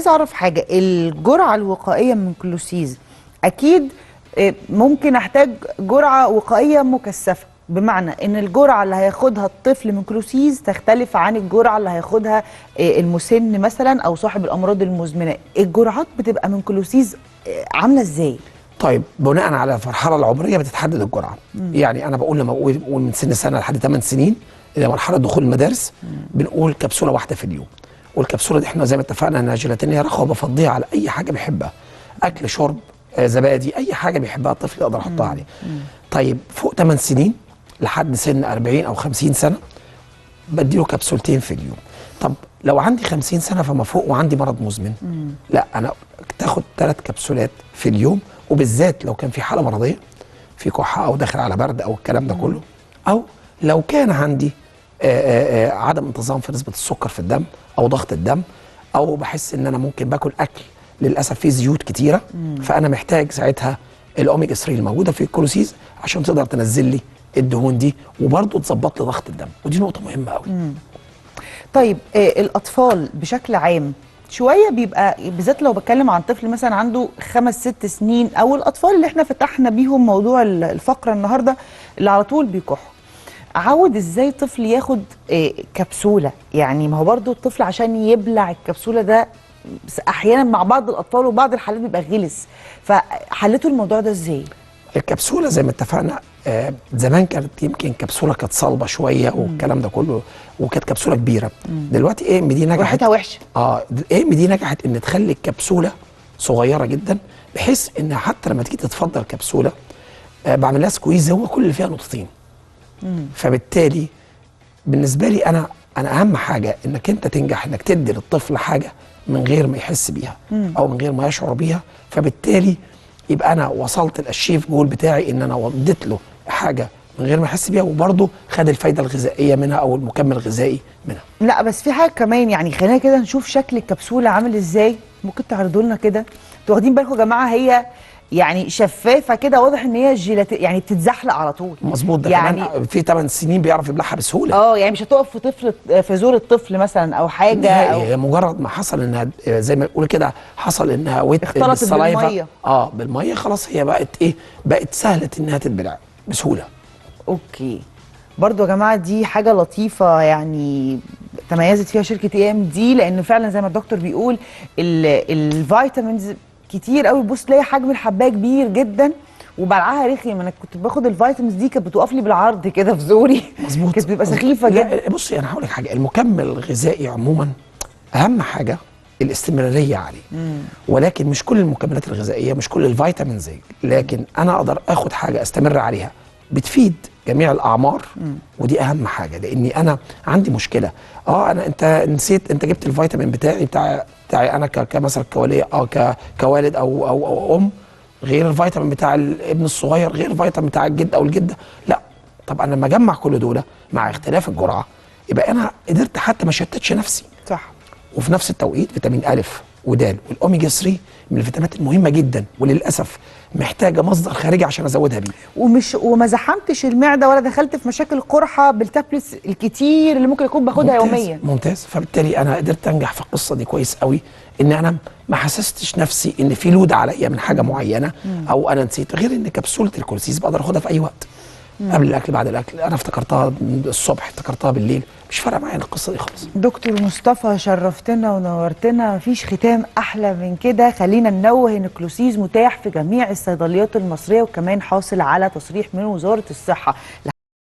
عايزه اعرف حاجه، الجرعه الوقائيه من كلوسيز اكيد ممكن احتاج جرعه وقائيه مكثفه، بمعنى ان الجرعه اللي هياخدها الطفل من كلوسيز تختلف عن الجرعه اللي هياخدها المسن مثلا او صاحب الامراض المزمنه. الجرعات بتبقى من كلوسيز عامله ازاي؟ طيب بناء على المرحله العمريه بتتحدد الجرعه. يعني انا بقول لما بقول من سن سنه لحد 8 سنين الى مرحله دخول المدارس بنقول كبسوله واحده في اليوم. والكبسوله دي احنا زي ما اتفقنا انها جيلاتينيه رخوه، بفضيها على اي حاجه بيحبها، اكل شرب زبادي، اي حاجه بيحبها الطفل يقدر احطها عليه. طيب فوق 8 سنين لحد سن 40 او 50 سنه بديله كبسولتين في اليوم. طب لو عندي 50 سنه فما فوق وعندي مرض مزمن، لا انا تاخد 3 كبسولات في اليوم، وبالذات لو كان في حاله مرضيه، في كحه او داخل على برد او الكلام ده كله، او لو كان عندي عدم انتظام في نسبه السكر في الدم او ضغط الدم، او بحس ان انا ممكن باكل اكل للاسف فيه زيوت كتيره، فانا محتاج ساعتها الاوميجا 3 الموجوده في الكلوسيز عشان تقدر تنزل لي الدهون دي وبرضه تظبط لي ضغط الدم، ودي نقطه مهمه قوي. طيب الاطفال بشكل عام شويه بيبقى، بالذات لو بتكلم عن طفل مثلا عنده 5-6 سنين، او الاطفال اللي احنا فتحنا بيهم موضوع الفقره النهارده اللي على طول بيكحوا، عود ازاي طفل ياخد كبسوله؟ يعني ما هو برضو الطفل عشان يبلع الكبسوله ده احيانا مع بعض الاطفال وبعض الحالات بيبقى غلس، فحلتوا الموضوع ده ازاي؟ الكبسوله زي ما اتفقنا زمان كانت يمكن كبسوله كانت صلبه شويه والكلام ده كله، وكانت كبسوله كبيره. دلوقتي ايه ام دي نجحت، ريحتها وحشه. ايه ام دي نجحت ان تخلي الكبسوله صغيره جدا، بحيث ان حتى لما تيجي تتفضل كبسوله بعمل لها سكويز هو كل اللي فيها نقطتين. فبالتالي بالنسبه لي انا اهم حاجه انك انت تنجح انك تدي للطفل حاجه من غير ما يحس بيها او من غير ما يشعر بيها، فبالتالي يبقى انا وصلت للشيف جول بتاعي ان انا اديت له حاجه من غير ما يحس بيها، وبرضه خد الفايده الغذائيه منها او المكمل الغذائي منها. لا بس في حاجه كمان، يعني خلينا كده نشوف شكل الكبسوله عامل ازاي، ممكن تعرضوا لنا كده؟ انتوا واخدين بالكم يا جماعه؟ هي يعني شفافه كده، واضح ان هي جيلاتين، يعني بتتزحلق على طول. مظبوط، ده يعني كمان في 8 سنين بيعرف يبلعها بسهوله. يعني مش هتقف في طفل في زور الطفل مثلا او حاجه، هي مجرد ما حصل انها زي ما بيقولوا كده، حصل انها اختلطت بالميه. بالميه خلاص هي بقت ايه، بقت سهله انها تتبلع بسهوله. اوكي. برضو يا جماعه دي حاجه لطيفه يعني تميزت فيها شركه اي ام دي، لان فعلا زي ما الدكتور بيقول الفيتامينز كتير قوي. بص تلاقي حجم الحبايه كبير جدا وبلعها رخم. انا كنت باخد الفيتامينز دي كانت بتقف لي بالعرض كده في زوري. مظبوط، كانت بتبقى سخيفه جدا. بصي انا هقول لك حاجه، المكمل الغذائي عموما اهم حاجه الاستمراريه عليه. ولكن مش كل المكملات الغذائيه، مش كل الفيتامينز، لكن انا اقدر اخد حاجه استمر عليها بتفيد جميع الاعمار. ودي اهم حاجه، لاني انا عندي مشكله. انت نسيت، انت جبت الفيتامين بتاعي انا كمثلا كولي كوالد او ام، غير الفيتامين بتاع الابن الصغير، غير الفيتامين بتاع الجد او الجده. لا، طب انا لما اجمع كل دول مع اختلاف الجرعه يبقى انا قدرت حتى ما شتتش نفسي. صح. وفي نفس التوقيت فيتامين أ ودال والاوميجا 3 من الفيتامينات المهمه جدا، وللاسف محتاجه مصدر خارجي عشان ازودها بيه. وما زحمتش المعده ولا دخلت في مشاكل قرحه بالتابلتس الكتير اللي ممكن اكون باخدها يوميا. ممتاز. فبالتالي انا قدرت انجح في القصه دي كويس قوي، ان انا ما حسستش نفسي ان في لود عليا من حاجه معينه او انا نسيت، غير ان كبسوله الكولسيس بقدر اخدها في اي وقت، قبل الاكل بعد الاكل. انا افتكرتها الصبح، افتكرتها بالليل، مش فارقه معايا القصه دي خالص. دكتور مصطفى شرفتنا ونورتنا، مفيش ختام احلى من كده. خلينا ننوه ان الكلوسيز متاح في جميع الصيدليات المصريه، وكمان حاصل على تصريح من وزاره الصحه.